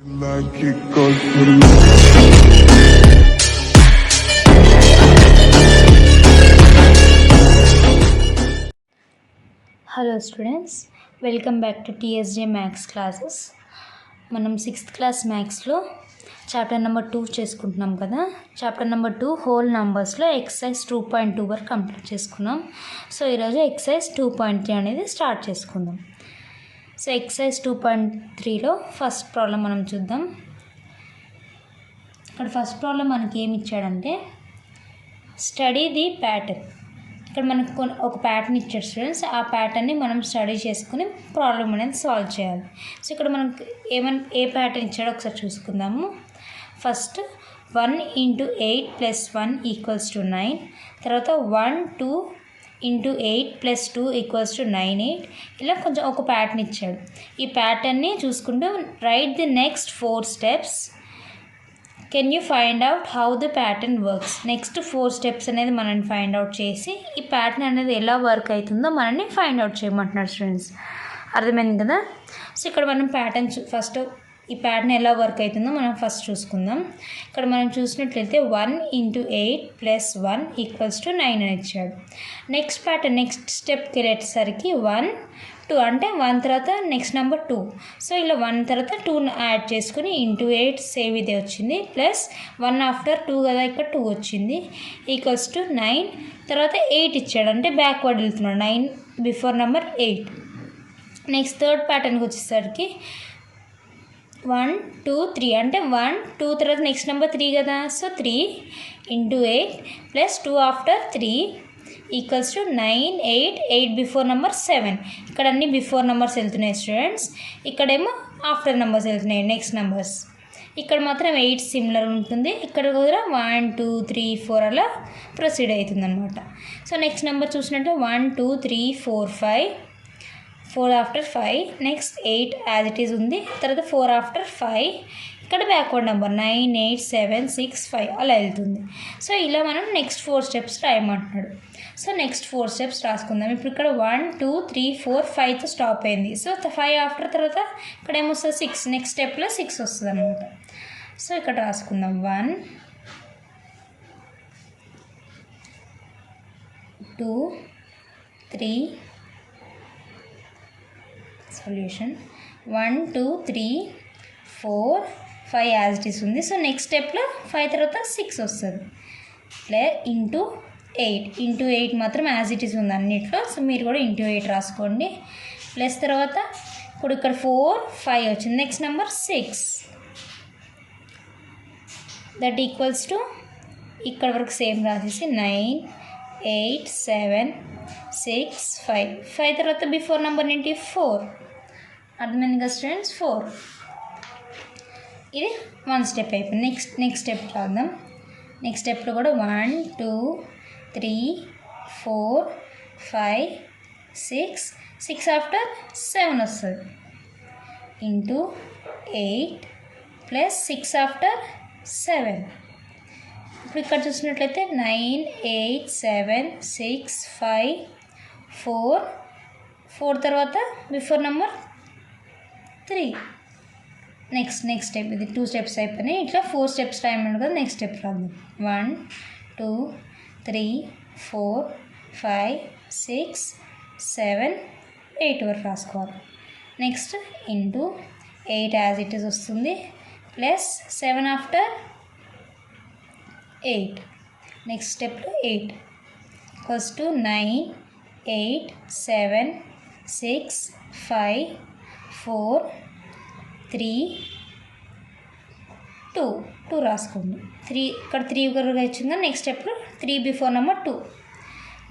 Hello students, welcome back to TSJ maths classes. మనం 6th class మ్యాథ్స్లో chapter number 2 చేసుకుంటున్నాం కదా. చాప్టర్ నెంబర్ 2 హోల్ నంబర్స్లో ఎక్సర్సైజ్ 2.2 వరకు complete చేసుకున్నాం. సో ఈరోజు ఎక్సర్సైజ్ 2.3 అనేది స్టార్ట్ చేసుకుందాం. సో ఎక్సర్సైజ్ 2.3లో ఫస్ట్ ప్రాబ్లం మనం చూద్దాం. ఇక్కడ ఫస్ట్ ప్రాబ్లం మనకి ఏమి ఇచ్చాడంటే స్టడీ ది ప్యాటర్న్. ఇక్కడ మనకు ఒక ప్యాటర్న్ ఇచ్చాడు స్టూడెంట్స్. ఆ ప్యాటర్న్ని మనం స్టడీ చేసుకుని ప్రాబ్లం అనేది సాల్వ్ చేయాలి. సో ఇక్కడ మనకు ఏ ప్యాటర్న్ ఇచ్చాడో ఒకసారి చూసుకుందాము. ఫస్ట్ 1 × 8 + 1 = 9. తర్వాత 1 2 × 8 + 2 = 9 8. ఇలా కొంచెం ఒక ప్యాటర్న్ ఇచ్చాడు. ఈ ప్యాటర్న్ని చూసుకుంటూ right the next 4 steps. Can you find out how the pattern works. Next 4 steps అనేది మనల్ని ఫైండ్ అవుట్ చేసి ఈ ప్యాటర్న్ అనేది ఎలా వర్క్ అవుతుందో మనల్ని ఫైండ్ అవుట్ చేయమంటున్నాడు స్టూడెంట్స్. అర్థమైంది కదా. సో ఇక్కడ మనం ప్యాటర్న్ ఫస్ట్ ఈ ప్యాటర్న్ ఎలా వర్క్ అవుతుందో మనం ఫస్ట్ చూసుకుందాం. ఇక్కడ మనం చూసినట్లయితే 1 × 8 + 1 = 9 అని ఇచ్చాడు. నెక్స్ట్ ప్యాటర్న్ నెక్స్ట్ స్టెప్కి వెళ్ళేసరికి 1 2 అంటే 1 తర్వాత నెక్స్ట్ నెంబర్ 2. సో ఇలా 1 తర్వాత 2 యాడ్ చేసుకుని × 8 సేమ్ ఇదే వచ్చింది. ప్లస్ 1 ఆఫ్టర్ 2 కదా, ఇక్కడ 2 వచ్చింది. = 9 తర్వాత 8 ఇచ్చాడు అంటే బ్యాక్వర్డ్ వెళ్తున్నాడు. 9 బిఫోర్ నెంబర్ 8. నెక్స్ట్ థర్డ్ ప్యాటర్న్కి వచ్చేసరికి 1 2 3 అంటే 1 2 తర్వాత నెక్స్ట్ నెంబర్ 3 కదా. So 3 × 8 + 2 after 3 = 9 8 8 before number 7. ఇక్కడ అన్ని బిఫోర్ నెంబర్స్ వెళ్తున్నాయి స్టూడెంట్స్. ఇక్కడేమో ఆఫ్టర్ నెంబర్స్ వెళ్తున్నాయి నెక్స్ట్ నెంబర్స్. ఇక్కడ మాత్రం 8 సిమిలర్ ఉంటుంది. ఇక్కడ కూడా 1 2 3 4 అలా ప్రొసీడ్ అవుతుంది అనమాట. సో నెక్స్ట్ నెంబర్ చూసినట్టు 1 2 3 4 5 4 after 5 next 8 as it is ఉంది. తర్వాత 4 ఆఫ్టర్ 5 ఇక్కడ బ్యాక్వర్డ్ నెంబర్ 9 8 7 6 5 అలా వెళ్తుంది. సో ఇలా మనం నెక్స్ట్ 4 స్టెప్స్ రాయమంటున్నాడు. సో నెక్స్ట్ 4 స్టెప్స్ రాసుకుందాం. ఇప్పుడు ఇక్కడ 1 2 3 4 5తో స్టాప్ అయింది. సో 5 ఆఫ్టర్ తర్వాత ఇక్కడ ఏమొస్తుంది 6. నెక్స్ట్ స్టెప్లో 6 వస్తుంది అనమాట. సో ఇక్కడ రాసుకుందాం 1 2 3 సొల్యూషన్ 1 2 3 4 5 యాజ్ ఇట్ ఈస్ ఉంది. సో నెక్స్ట్ స్టెప్లో 5 తర్వాత 6 వస్తుంది. × 8 × 8 మాత్రం యాజ్ ఇట్ ఈస్ ఉంది అన్నిట్లో. సో మీరు కూడా × 8 రాసుకోండి. ప్లస్ తర్వాత ఇప్పుడు ఇక్కడ 4 5 వచ్చింది. Next number 6 that equals to ఇక్కడ వరకు సేమ్ రాసేసి 9 8 7 6 5 5 తర్వాత బిఫోర్ నెంబర్ ఏంటి 4. అర్థమైంది కదా స్టూడెంట్స్. 4 ఇది 1 స్టెప్ అయిపోయింది. నెక్స్ట్ స్టెప్ రాద్దాం. నెక్స్ట్ స్టెప్లో కూడా 1 2 3 4 5 6 6 ఆఫ్టర్ 7 వస్తుంది. × 8 + 6 ఆఫ్టర్ 7. ఇప్పుడు ఇక్కడ చూసినట్లయితే 9 8 7 6 5 4 తర్వాత బిఫోర్ నెంబర్ 3. నెక్స్ట్ స్టెప్ ఇది 2 స్టెప్స్ అయిపోయినాయి. ఇట్లా 4 స్టెప్స్ రాయమన్నాడు కదా. నెక్స్ట్ స్టెప్ రాద్దాం. 1 2 3 4 5 6 7 8 వరకు రాసుకోవాలి. నెక్స్ట్ × 8 యాజ్ ఇట్ ఈస్ వస్తుంది. Plus 7 after 8. నెక్స్ట్ స్టెప్లో 8 = 9 8 7 6 5 4 3 2 రాసుకోండి. 3 ఇక్కడ 3 వరకు వచ్చిందా. నెక్స్ట్ స్టెప్లో 3 before number 2.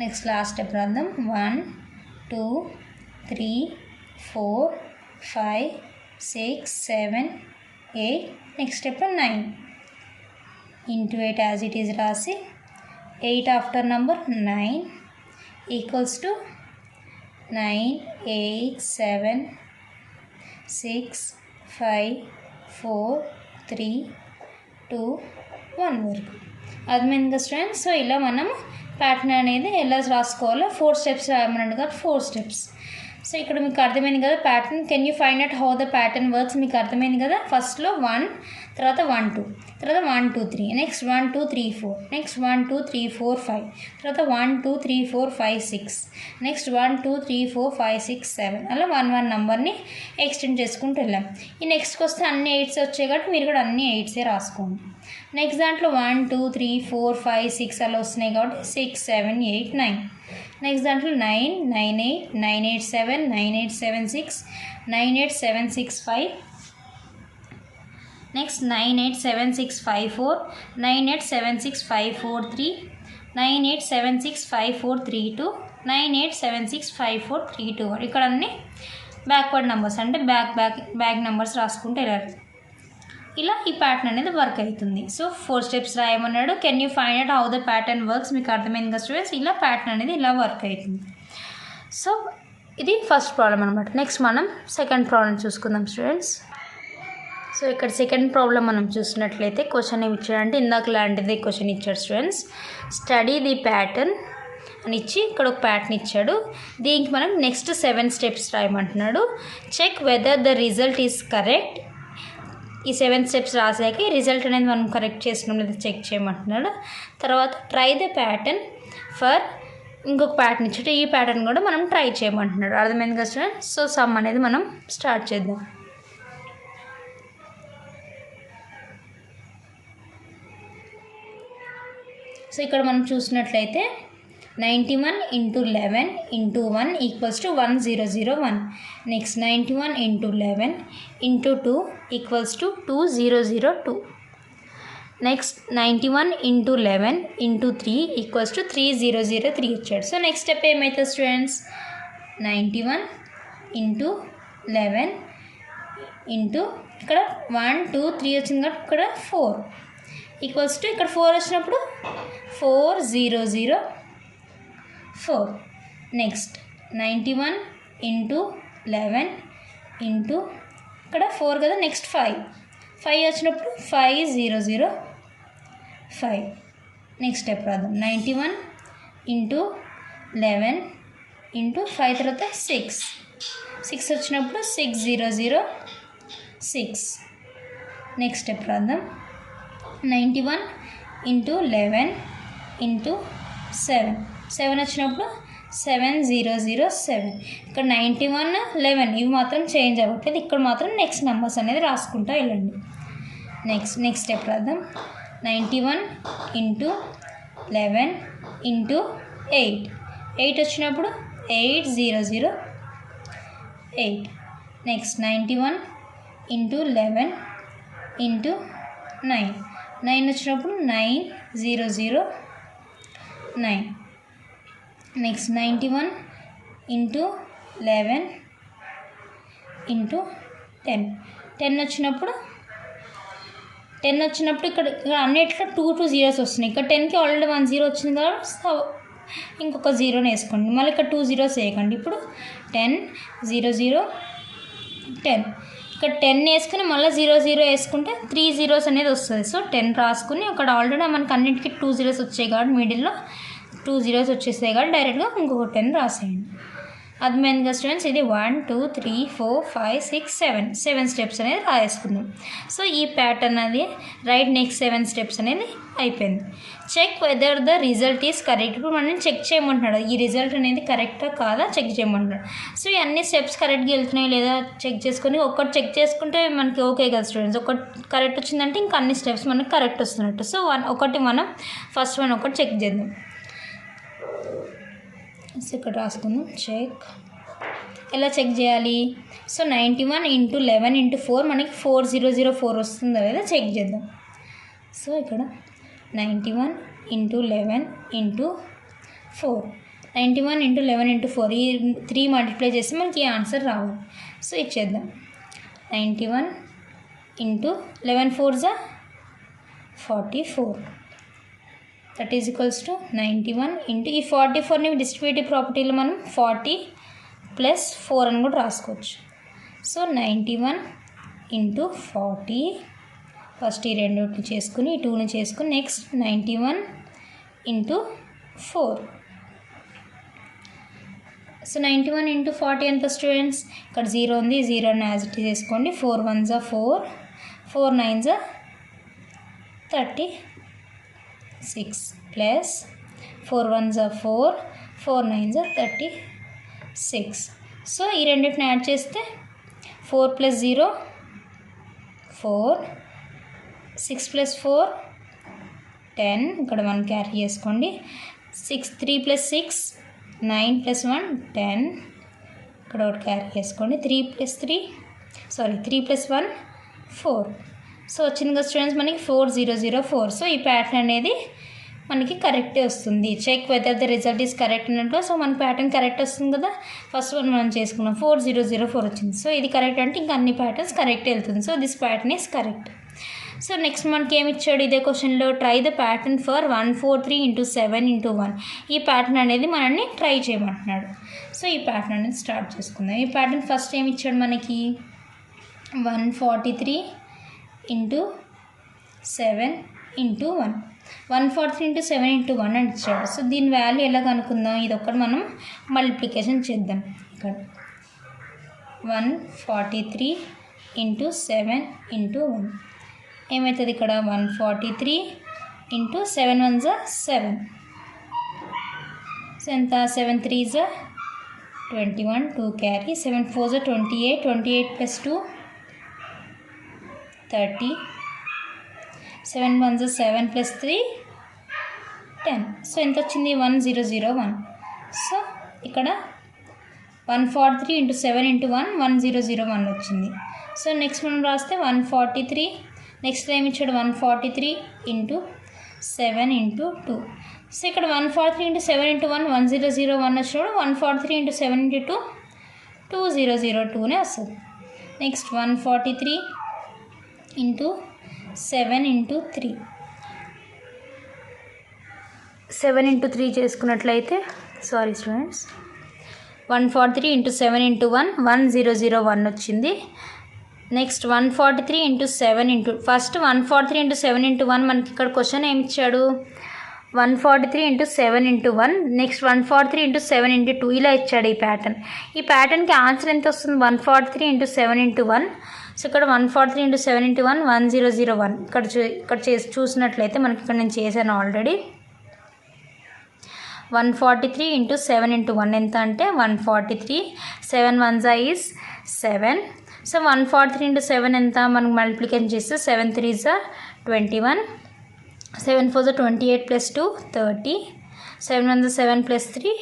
Next last step రాద్దాం. 1 2 3 4 5 6 7 8. నెక్స్ట్ స్టెప్లో 9 × 8 యాజ్ ఇట్ ఈజ్ రాసి 8 ఆఫ్టర్ నెంబర్ 9 = 9 8 7 6 5 4 3 2 1 వరకు. అర్థమైంది కదా స్టూడెంట్స్. సో ఇలా మనం ప్యాటర్న్ అనేది ఎలా రాసుకోవాలో 4 స్టెప్స్ రాయమన్నాడు కదా. 4 స్టెప్స్ సో ఇక్కడ మీకు అర్థమైంది కదా pattern. Can you find out how the pattern works? మీకు అర్థమైంది కదా. ఫస్ట్లో 1, తర్వాత 1 2, తర్వాత 1 2 3, నెక్స్ట్ 1 2 3 4, నెక్స్ట్ 1 2 3 4 5, తర్వాత 1 2 3 4 5 6, నెక్స్ట్ 1 2 3 4 5 6 7, అలా 1 1 నెంబర్ని ఎక్స్టెండ్ చేసుకుంటూ వెళ్ళాం. ఈ నెక్స్ట్కి వస్తే అన్ని 8s వచ్చాయి కాబట్టి మీరు కూడా అన్ని 8సే రాసుకోండి. నెక్స్ట్ దాంట్లో 1 2 3 4 5 6 అలా వస్తున్నాయి కాబట్టి 6 7 8 9. నెక్స్ట్ దాంట్లో 9 9 8 9 8 7 9 8 7 6 9 8 7 6 5, నెక్స్ట్ 9 8 7 6 5 4 9 8 7 6 5 4 3 9 8 7 6 5 4 3 2 9 8 7 6 5 4 3 2 1. ఇక్కడ అన్ని బ్యాక్వర్డ్ నెంబర్స్ అంటే బ్యాక్ నెంబర్స్ రాసుకుంటే వెళ్ళాలి. ఇలా ఈ ప్యాటర్న్ అనేది వర్క్ అవుతుంది. సో 4 స్టెప్స్ రాయమన్నాడు. Can you find out how the pattern works? మీకు అర్థమైంది కదా స్టూడెంట్స్. ఇలా ప్యాటర్న్ అనేది ఇలా వర్క్ అవుతుంది. సో ఇది ఫస్ట్ ప్రాబ్లం అనమాట. నెక్స్ట్ మనం సెకండ్ ప్రాబ్లం చూసుకుందాం స్టూడెంట్స్. సో ఇక్కడ సెకండ్ ప్రాబ్లం మనం చూసినట్లయితే క్వశ్చన్ ఏమి ఇచ్చాడంటే ఇందాక లాంటిది క్వశ్చన్ ఇచ్చాడు స్టూడెంట్స్. స్టడీ ది ప్యాటర్న్ అని ఇచ్చి ఇక్కడ ఒక ప్యాటర్న్ ఇచ్చాడు. దీనికి మనం నెక్స్ట్ 7 స్టెప్స్ రాయమంటున్నాడు. Check whether the result is correct. ఈ 7 స్టెప్స్ రాసాక ఈ రిజల్ట్ అనేది మనం కరెక్ట్ చేసినాం లేదా చెక్ చేయమంటున్నాడు. తర్వాత ట్రై ద ప్యాటర్న్ ఫర్ ఇంకొక ప్యాటర్న్ ఇచ్చాడు. ఈ ప్యాటర్న్ కూడా మనం ట్రై చేయమంటున్నాడు. అర్థమైంది కదా స్టూడెంట్స్. సో సమ్ అనేది మనం స్టార్ట్ చేద్దాం. సో ఇక్కడ మనం చూసినట్లయితే 91 × 11 × 1 = 1001. నెక్స్ట్ 91 × 11 × 2 = 2002. నెక్స్ట్ 91 × 11 × 3 = 3003 ఇచ్చాడు. సో నెక్స్ట్ స్టెప్ ఏమవుతుంది స్టూడెంట్స్? 91 × 11 × ఇక్కడ 1 2 3 వచ్చింది కాబట్టి ఇక్కడ 4 = ఇక్కడ 4 వచ్చినప్పుడు 4004. నెక్స్ట్ 91 × 11 × ఇక్కడ 4 కదా. నెక్స్ట్ 5 వచ్చినప్పుడు 5005. నెక్స్ట్ స్టెప్ రాద్దాం. 91 × 11 × 5 తర్వాత 6 వచ్చినప్పుడు 6006. నెక్స్ట్ స్టెప్ రాద్దాం. 91 × 11 × 7 వచ్చినప్పుడు 7007. ఇక్కడ 91 11 ఇవి మాత్రం చేంజ్ అవ్వట్లేదు. ఇక్కడ మాత్రం నెక్స్ట్ నెంబర్స్ అనేది రాసుకుంటూ వెళ్ళండి. నెక్స్ట్ స్టెప్ రాద్దాం. 91 × 11 × 8 వచ్చినప్పుడు 8008. నెక్స్ట్ 91 × 11 × 9 వచ్చినప్పుడు 9009. నెక్స్ట్ 91 × 11 × 10 వచ్చినప్పుడు ఇక్కడ అన్నిట్లో 2 2 zeros వస్తున్నాయి. ఇక్కడ 10కి ఆల్రెడీ 1 0 వచ్చింది కాబట్టి ఇంకొక 0ని వేసుకోండి. మళ్ళీ ఇక్కడ 2 zeros వేయకండి. ఇప్పుడు 10 0 0 10. ఇక్కడ 10 వేసుకుని మళ్ళీ 0 0 వేసుకుంటే 3 zeros అనేది వస్తుంది. సో 10 రాసుకుని అక్కడ ఆల్రెడీ మనకు అన్నింటికి 2 zeros వచ్చాయి కాబట్టి మిడిల్లో 2 zeros వచ్చేసాయి కాబట్టి డైరెక్ట్గా ఇంకొక 10 రాసేయండి. అర్థమైంది కదా స్టూడెంట్స్. ఇది 1 2 3 4 5 6 7 స్టెప్స్ అనేది రాసుకుందాం. సో ఈ ప్యాటర్న్ అది రైట్ నెక్స్ట్ 7 స్టెప్స్ అనేది అయిపోయింది. Check whether the result is correct. ఇప్పుడు మనం చెక్ చేయమంటున్నాడు ఈ రిజల్ట్ అనేది కరెక్టా కాదా చెక్ చేయమంటున్నాడు. సో ఈ అన్ని స్టెప్స్ కరెక్ట్గా వెళ్తున్నాయి లేదా చెక్ చేసుకొని ఒక్కటి చెక్ చేసుకుంటే మనకి ఓకే కదా స్టూడెంట్స్. ఒకటి కరెక్ట్ వచ్చిందంటే ఇంకా అన్ని స్టెప్స్ మనకి కరెక్ట్ వస్తున్నట్టు. సో ఒకటి మనం ఫస్ట్ ఒకటి చెక్ చేద్దాం. సో ఇక్కడ రాసుకుందాం. చెక్ ఎలా చెక్ చేయాలి? సో 91 × 11 × 4 మనకి 4004 వస్తుందా లేదా చెక్ చేద్దాం. సో ఇక్కడ 91 × 11 × 4 91 × 11 × 4 ఈ 3 మల్టిప్లై చేస్తే మనకి ఈ ఆన్సర్ రావాలి. సో ఇచ్చేద్దాం. 91 × 11 4s 44. That is equals to 91 × ఈ 44ని డిస్ట్రిబ్యూటివ్ ప్రాపర్టీలో మనం 40 + 4 అని కూడా రాసుకోవచ్చు. సో 91 × 40 ఫస్ట్ ఈ రెండుని చేసుకుని ఈ 2ని చేసుకుని నెక్స్ట్ 91 × 4 సో 91 ఇంటూ 40 ఎంత స్టూడెంట్స్? ఇక్కడ 0 ఉంది, 0 యాజ్ ఇట్ చేసుకోండి. 4 1s 4, 4 9s 36 plus 4 1s 4, 4 9s 36. So ఈ రెండింటిని యాడ్ చేస్తే 4 + 0 4, 6 + 4 10, ఇక్కడ 1 క్యారీ చేసుకోండి. 6 3 + 6 9 + 1 10, ఇక్కడ ఒకటి క్యారీ చేసుకోండి. 3 + 1 4. సో వచ్చింది కదా స్టూడెంట్స్ మనకి 4004. సో ఈ ప్యాటర్న్ అనేది మనకి కరెక్టే వస్తుంది. Check whether the result is correct అన్నట్లు. సో మన ప్యాటర్న్ కరెక్ట్ వస్తుంది కదా. ఫస్ట్ వన్ మనం చేసుకున్నాం 4004 వచ్చింది. సో ఇది కరెక్ట్ అంటే ఇంకా అన్ని ప్యాటర్న్స్ కరెక్ట్ వెళ్తుంది. So this pattern is correct. So next మనకి ఏమి ఇచ్చాడు ఇదే క్వశ్చన్లో? Try the pattern for 143 × 7 × 1. ఈ ప్యాటర్న్ అనేది మనల్ని ట్రై చేయమంటున్నాడు. సో ఈ ప్యాటర్న్ అనేది స్టార్ట్ చేసుకుందాం. ఈ ప్యాటర్న్ ఫస్ట్ ఏమి ఇచ్చాడు మనకి? 143 × 7 × 1. 143 × 7 × 1 అని ఇచ్చాడు. సో దీని వాల్యూ ఎలా కనుక్కుందాం? ఇది ఒక్కటి మనం మల్టిప్లికేషన్ చేద్దాం. ఇక్కడ 143 × 7 × 1 ఏమవుతుంది? ఇక్కడ 143 × 7 1s 7. సో ఎంత? 7 3s 21, 2 carry, 7 4s 28, 28 + 2 30, 7 1s 7 + 3 10. So ఎంత వచ్చింది? 1001. సో ఇక్కడ 143 × 7 × 1 1001 వచ్చింది. సో నెక్స్ట్ మనం రాస్తే 143. నెక్స్ట్ ఏమి ఇచ్చాడు? 143 × 7 × 2. సో ఇక్కడ 143 × 7 × 1 1001 వచ్చినప్పుడు 143 × 7 × 2 2002నే వస్తుంది. నెక్స్ట్ 143 × 7 × 3. 7 × 3 చేసుకున్నట్లయితే సారీ స్టూడెంట్స్ 143 × 7 × 1 1001 వచ్చింది. నెక్స్ట్ 143 × 7 × ఫస్ట్ 143 × 7 × 1 మనకి ఇక్కడ క్వశ్చన్ ఏమి ఇచ్చాడు? 143 × 7 × 1. నెక్స్ట్ 143 × 7 × 2 ఇలా ఇచ్చాడు ఈ ప్యాటర్న్. ఈ ప్యాటర్న్కి ఆన్సర్ ఎంత వస్తుంది? 143 × 7 × 1. సో ఇక్కడ 143 × 7 × 1 1001. ఇక్కడ చూసినట్లయితే మనకి ఇక్కడ నేను చేశాను ఆల్రెడీ. 143 × 7 × 1 ఎంత అంటే 143, 7 1s is 7. సో 143 × 7 ఎంత? మనం మల్టిప్లికేషన్ చేస్తే 7 3s 21, 7 4s 28 + 2 30, 7 1s 7 + 3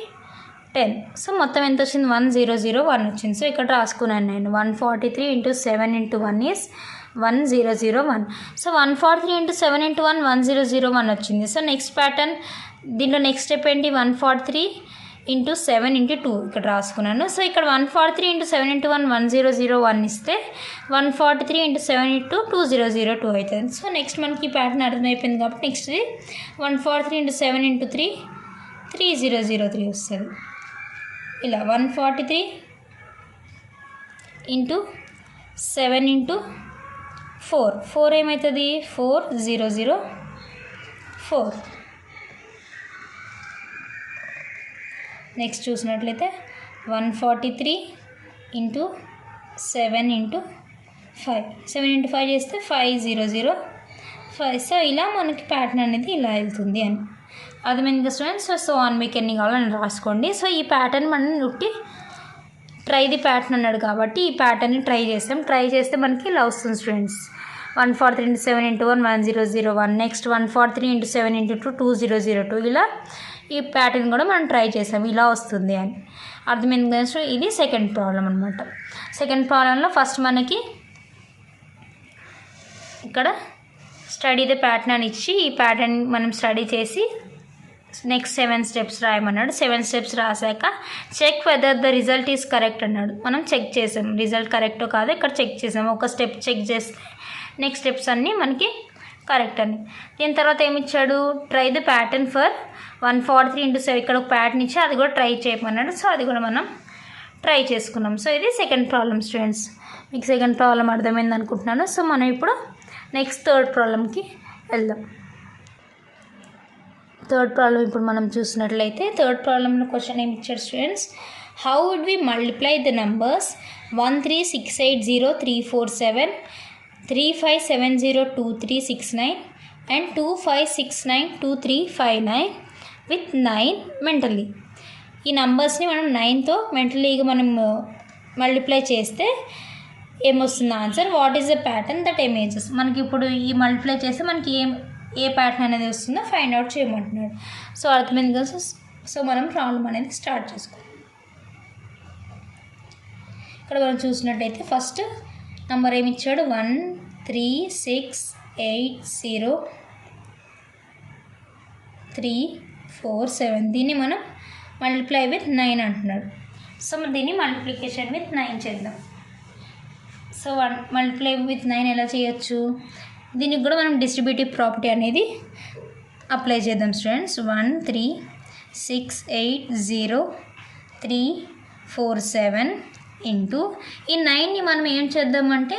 10. సో మొత్తం ఎంత వచ్చింది? 1001 వచ్చింది. సో ఇక్కడ రాసుకున్నాను నేను 143 × 7 × 1 is 1001. సో 143 × 7 × 1 1001 వచ్చింది. సో నెక్స్ట్ ప్యాటర్న్ దీంట్లో నెక్స్ట్ స్టెప్ ఏంటి? 143 × 7 × 2 ఇక్కడ రాసుకున్నాను. సో ఇక్కడ 143 × 7 × 1 1001 ఇస్తే 143 × 7 × 2 2002 అవుతుంది. సో నెక్స్ట్ మనకి ఈ ప్యాటర్న్ అర్థమైపోయింది కాబట్టి నెక్స్ట్ 143 × 7 × 3 3003 వస్తుంది. ఇలా 143 × 7 × 4 ఏమవుతుంది? 4004. నెక్స్ట్ చూసినట్లయితే 143 × 7 × 5. 7 × 5 చేస్తే 5005. సో ఇలా మనకి ప్యాటర్న్ అనేది ఇలా వెళ్తుంది అని అర్థమైంది కదా స్టూడెంట్స్. సో మీకు ఎన్ని కావాలని రాసుకోండి. సో ఈ ప్యాటర్న్ మనం ఉట్టి ట్రై ది ప్యాటర్న్ అన్నాడు కాబట్టి ఈ ప్యాటర్న్ని ట్రై చేస్తాం. ట్రై చేస్తే మనకి ఇలా వస్తుంది స్టూడెంట్స్. 143 × 7 × 1 1001. నెక్స్ట్ 143 × 7 × 2 2002. ఇలా ఈ ప్యాటర్న్ కూడా మనం ట్రై చేసాం ఇలా వస్తుంది అని అర్థమైంది కదా. సో ఇది సెకండ్ ప్రాబ్లం అనమాట. సెకండ్ ప్రాబ్లంలో ఫస్ట్ మనకి ఇక్కడ స్టడీ ద ప్యాటర్న్ అని ఇచ్చి ఈ ప్యాటర్న్ మనం స్టడీ చేసి నెక్స్ట్ 7 స్టెప్స్ రాయమన్నాడు. 7 స్టెప్స్ రాసాక check whether the result is correct అన్నాడు. మనం చెక్ చేసాం రిజల్ట్ కరెక్టో కాదో ఇక్కడ చెక్ చేసాం. ఒక స్టెప్ చెక్ చేస్తే నెక్స్ట్ స్టెప్స్ అన్నీ మనకి కరెక్ట్ అని. దీని తర్వాత ఏమి ఇచ్చాడు? ట్రై ద ప్యాటర్న్ ఫర్ 143 × 7 ఇక్కడ ఒక ప్యాటర్న్ ఇచ్చి అది కూడా ట్రై చేయమన్నాడు. సో అది కూడా మనం ట్రై చేసుకున్నాం. సో ఇది సెకండ్ ప్రాబ్లం స్టూడెంట్స్. మీకు సెకండ్ ప్రాబ్లం అర్థమైంది అనుకుంటున్నాను. సో మనం ఇప్పుడు నెక్స్ట్ థర్డ్ ప్రాబ్లంకి వెళ్దాం. థర్డ్ ప్రాబ్లం ఇప్పుడు మనం చూసినట్లయితే థర్డ్ ప్రాబ్లంలో క్వశ్చన్ ఏమి ఇచ్చాడు students? How would we multiply the numbers 13680,347, 3570,2369 and 2569,2359 with 9 mentally? ఈ నంబర్స్ని మనం 9తో మెంటలీగా మనం మల్టిప్లై చేస్తే ఏమొస్తుంది answer? What is the pattern that emerges? మనకి ఇప్పుడు ఈ మల్టిప్లై చేస్తే మనకి ఏ ప్యాటర్న్ అనేది వస్తుందో ఫైండ్ అవుట్ చేయమంటున్నాడు. సో అర్థమైంది కదా. సో మనం ప్రాబ్లం అనేది స్టార్ట్ చేసుకోవాలి. ఇక్కడ మనం చూసినట్టయితే ఫస్ట్ నంబర్ ఏమి ఇచ్చాడు? 13680,347. దీన్ని మనం మల్టిప్లై విత్ 9 అంటున్నాడు. సో మనం దీన్ని మల్టిప్లికేషన్ విత్ 9 చేద్దాం. సో మల్టిప్లై విత్ 9 ఎలా చేయొచ్చు? దీనికి కూడా మనం డిస్ట్రిబ్యూటివ్ ప్రాపర్టీ అనేది అప్లై చేద్దాం స్టూడెంట్స్. 13680,347 ఇంటూ ఈ 9ని మనం ఏం చేద్దామంటే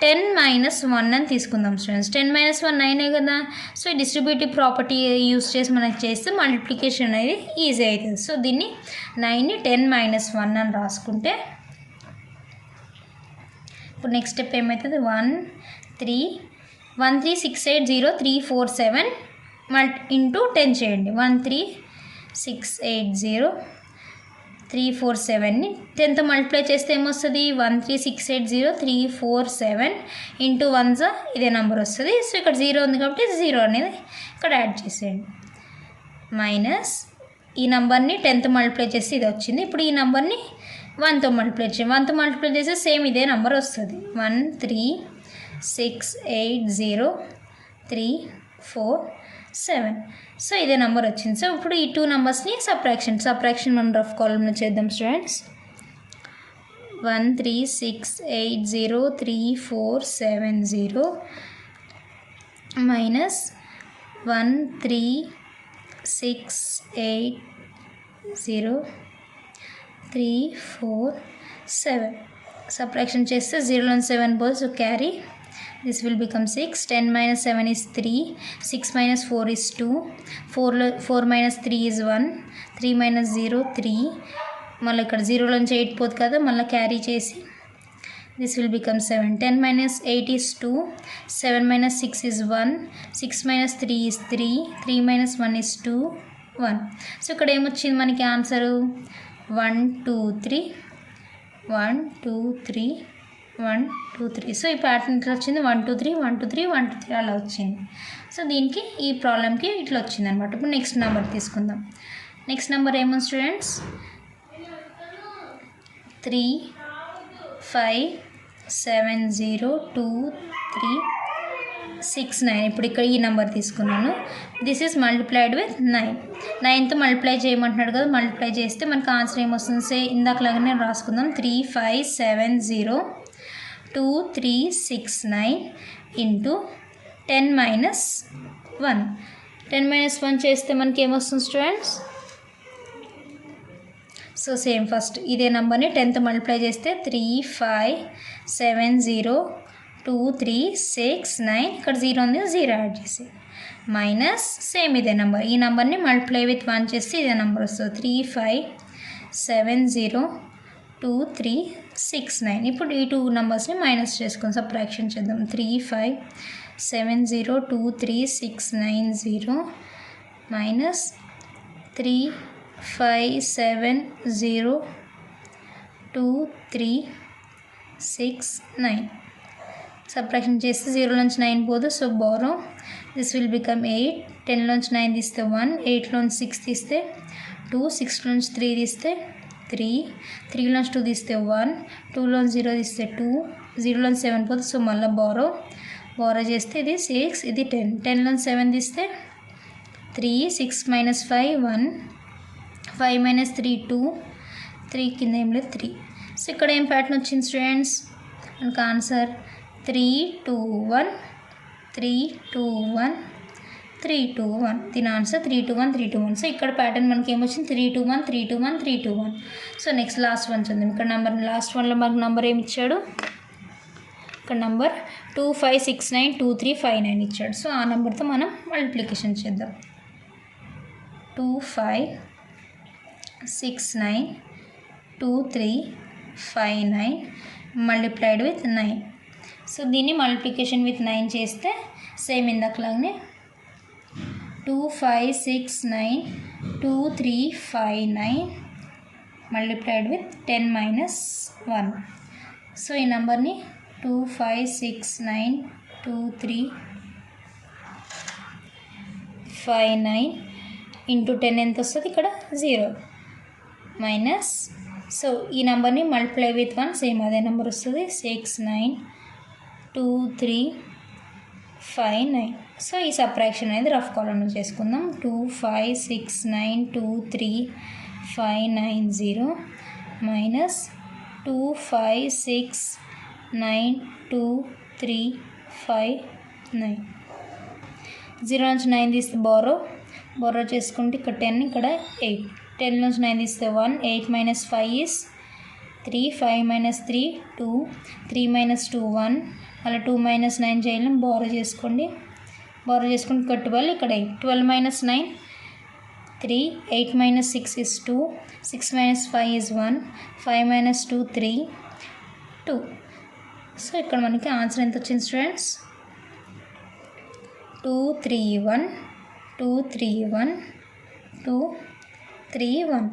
10 - 1 అని తీసుకుందాం స్టూడెంట్స్. 10 - 1 9 కదా. సో ఈ డిస్ట్రిబ్యూటివ్ ప్రాపర్టీ యూస్ చేసి మనకి చేస్తే మల్టిప్లికేషన్ అనేది ఈజీ అవుతుంది. సో దీన్ని 9ని 10 - 1 అని రాసుకుంటే ఇప్పుడు నెక్స్ట్ స్టెప్ ఏమవుతుంది? 13680,347 ఇంటూ 10 చేయండి. 13680,347ని 10తో మల్టిప్లై చేస్తే ఏమొస్తుంది? 13680,347 ఇంటూ 1 ఇదే నెంబర్ వస్తుంది. సో ఇక్కడ 0 ఉంది కాబట్టి 0 అనేది ఇక్కడ యాడ్ చేసేయండి. మైనస్ ఈ నెంబర్ని 10తో మల్టిప్లై చేస్తే ఇది వచ్చింది. ఇప్పుడు ఈ నెంబర్ని 1తో మల్టిప్లై చేయండి. 1తో మల్టిప్లై చేస్తే సేమ్ ఇదే నెంబర్ వస్తుంది. 13680,347. సో ఇదే నెంబర్ వచ్చింది. సో ఇప్పుడు ఈ 2 నెంబర్స్ని సబ్ట్రాక్షన్ మనం రఫ్ కాలంలో చేద్దాం స్టూడెంట్స్. 13680,347 మైనస్ 13680,347. సబ్ట్రాక్షన్ చేస్తే 0 and 7 పోల్స్ carry. This will become 6. 10 - 7 is 3. 6 - 4 is 2. 4 - 3 is 1. 3 - 0 3. మళ్ళీ ఇక్కడ 0లోంచి 8 పోదు కదా, మళ్ళీ క్యారీ చేసి this will become 7. 10 - 8 is 2. 7 - 6 is 1. 6 - 3 is 3. 3 - 1 is 2. 1. So ఇక్కడ ఏమొచ్చింది మనకి ఆన్సరు? 1 2 3 1 2 3 1 2 3. సో ఈ ప్యాటర్న్ ఇట్లా వచ్చింది. 1 2 3 1 2 3 1 2 3 అలా వచ్చింది. సో దీనికి ఈ ప్రాబ్లంకి ఇట్లా వచ్చింది అనమాట. ఇప్పుడు నెక్స్ట్ నెంబర్ తీసుకుందాం. నెక్స్ట్ నెంబర్ ఏమో స్టూడెంట్స్? 3570,2369. ఇప్పుడు ఇక్కడ ఈ నెంబర్ తీసుకున్నాను. This is multiplied with 9. 9తో మల్టిప్లై చేయమంటున్నాడు కదా. మల్టిప్లై చేస్తే మనకు ఆన్సర్ ఏమొస్తుంది? ఇందాకలాగానే రాసుకుందాం. 3570,2369 ఇంటూ 10 - 1. 10 - 1 చేస్తే మనకి ఏమొస్తుంది స్టూడెంట్స్? సో సేమ్ ఫస్ట్ ఇదే నెంబర్ని 10తో మల్టిప్లై చేస్తే 3570,2369. ఇక్కడ 0 ఉంది, 0 యాడ్ చేసి మైనస్ సేమ్ ఇదే నెంబర్. ఈ నెంబర్ని మల్టిప్లై విత్ 1 చేస్తే ఇదే నెంబర్ వస్తుంది. 3570,2369. ఇప్పుడు ఈ 2 నెంబర్స్ని మైనస్ చేసుకొని సబ్ట్రాక్షన్ చేద్దాం. 3570,2369 మైనస్ 3570,2369. సబ్ట్రాక్షన్ చేస్తే 0లోంచి 9 పోదు. So borrow this will become 8. 10లోంచి 9 తీస్తే 1. 8లోంచి 6 తీస్తే 2. 6లోంచి 3 తీస్తే 3. 3లోంచి 2 తీస్తే 1. 2లోంచి 0 తీస్తే 2. 0లోంచి 7 పోదు. సో మళ్ళీ బారో చేస్తే ఇది 6, ఇది 10. 10లోంచి 7 తీస్తే 3. 6 - 5 1. 5 - 3 2. 3 కింద ఏం లేదు 3. సో ఇక్కడ ఏం ప్యాటర్న్ వచ్చింది స్టూడెంట్స్? మనకు ఆన్సర్ 3 2 1 3 2 1 3 2 1. దీని ఆన్సర్ 3 2 1 3 2 1. సో ఇక్కడ ప్యాటర్న్ మనకి ఏమొచ్చింది? 3 2 1 3 2 1 3 2 1. సో నెక్స్ట్ లాస్ట్ వన్ చూద్దాం. ఇక్కడ లాస్ట్ వన్లో మనకు నెంబర్ ఏమి ఇచ్చాడు? ఇక్కడ నెంబర్ 25692359 ఇచ్చాడు. సో ఆ నెంబర్తో మనం మల్టిప్లికేషన్ చేద్దాం. 25692359 6 9 2 3 5 9 మల్టిప్లైడ్ విత్ 9. సో దీన్ని మల్టిప్లికేషన్ విత్ 9 చేస్తే సేమ్ ఇందాకలాగానే 2 5 6 9 2 3 5 9 మల్టిప్లైడ్ విత్ 10 మైనస్ 1. సో ఈ నెంబర్ని 2 5 6 9 2 3 5 9 ఇంటూ 10 ఎంత వస్తుంది ఇక్కడ 0 మైనస్. సో ఈ నెంబర్ని మల్టిప్లై విత్ 1 సేమ్ అదే నెంబర్ వస్తుంది 6 9 2 3 5 9. సో ఈ సబ్ట్రాక్షన్ అనేది రఫ్ కాలంలో చేసుకుందాం. 2 5 6 9 2 3 5 9 0 మైనస్ 2 5 6 9 2 3 5 9. 0 నుంచి 9 తీస్తే బోరో చేసుకుంటే ఇక్కడ 10 ఇక్కడ 8. 10 నుంచి 9 తీస్తే 1 8 మైనస్ 5 ఈస్ 3 5 మైనస్ 3 2 3 మైనస్ 2 1 అలా 2 మైనస్ 9 చేయలేం. బోరో చేసుకుంటే ఇక్కడ 12 ఇక్కడ 8 12 minus 9 3 8 minus 6 is 2 6 minus 5 is 1 5 minus 2 3 2. So ఇక్కడ మనకి ఆన్సర్ ఎంత వచ్చింది స్టూడెంట్స్ 2 3 1 2 3 1 2 3 1.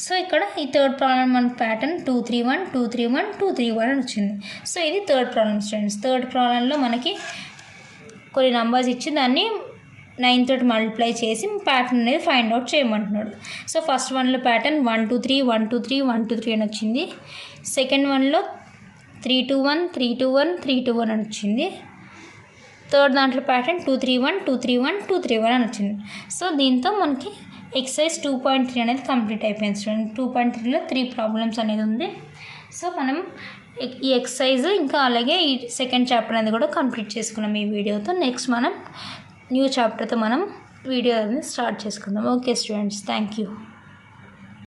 సో ఇక్కడ ఈ థర్డ్ ప్రాబ్లం మన ప్యాటర్న్ 2 3 1 2 3 1 2 3 1 అని వచ్చింది. సో ఇది థర్డ్ ప్రాబ్లం స్టూడెంట్స్. థర్డ్ ప్రాబ్లంలో మనకి కొన్ని నంబర్స్ ఇచ్చి దాన్ని 9 తోటి మల్టిప్లై చేసి ప్యాటర్న్ అనేది ఫైండ్ అవుట్ చేయమంటున్నాడు. సో ఫస్ట్ వన్లో ప్యాటర్న్ 1 2 3 1 2 3 1 2 3 అని వచ్చింది. సెకండ్ వన్లో 3 2 1 3 2 1 3 2 1 అని వచ్చింది. థర్డ్ దాంట్లో ప్యాటర్న్ 2 3 1 2 3 1 2 3 1 అని వచ్చింది. సో దీంతో మనకి ఎక్సర్సైజ్ 2.3 అనేది కంప్లీట్ అయిపోయింది స్టూడెంట్. 2.3లో 3 ప్రాబ్లమ్స్ అనేది ఉంది. సో మనం ఈ ఎక్సర్సైజ్ ఇంకా అలాగే ఈ సెకండ్ చాప్టర్ అనేది కూడా కంప్లీట్ చేసుకున్నాం ఈ వీడియోతో. నెక్స్ట్ మనం న్యూ చాప్టర్తో మనం వీడియో అనేది స్టార్ట్ చేసుకుందాం. Okay students, thank you.